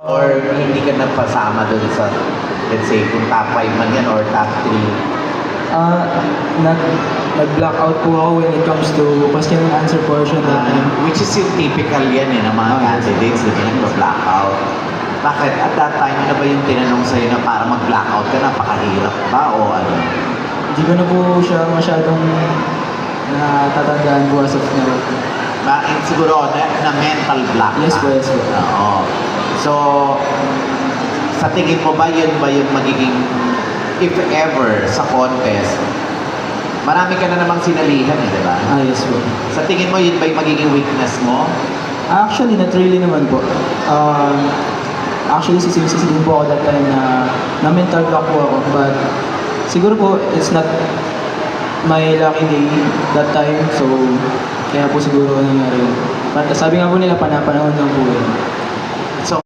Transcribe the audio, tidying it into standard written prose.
Or hindi ka napasama doon sa, let's say, kung top 5 man yan or top 3? Ah, nag, nag-blackout po ako when it comes to question and answer portion that time. Which is yung typical yan ng mga candidates, di ba, nagpa-blackout. Bakit? At that time, ano ba yung tinanong sa'yo na para mag-blackout ka, napakahirap ba o ano? Hindi ko na po siya masyadong natatandaan po as of now. Siguro na mental block ka. Yes po, yes po. Oo. So, sa tingin mo ba yun yung magiging, if ever, sa contest, marami ka na namang sinalihan di ba? Yes po. Sa tingin mo, yun ba yung magiging weakness mo? Actually, not really naman po. Actually, sisisi din po ako that time na mental block po ako. But siguro po, it's not my lucky day that time. So, kaya po siguro nangyari yun. Sabi nga po nila, panahon lang po yun.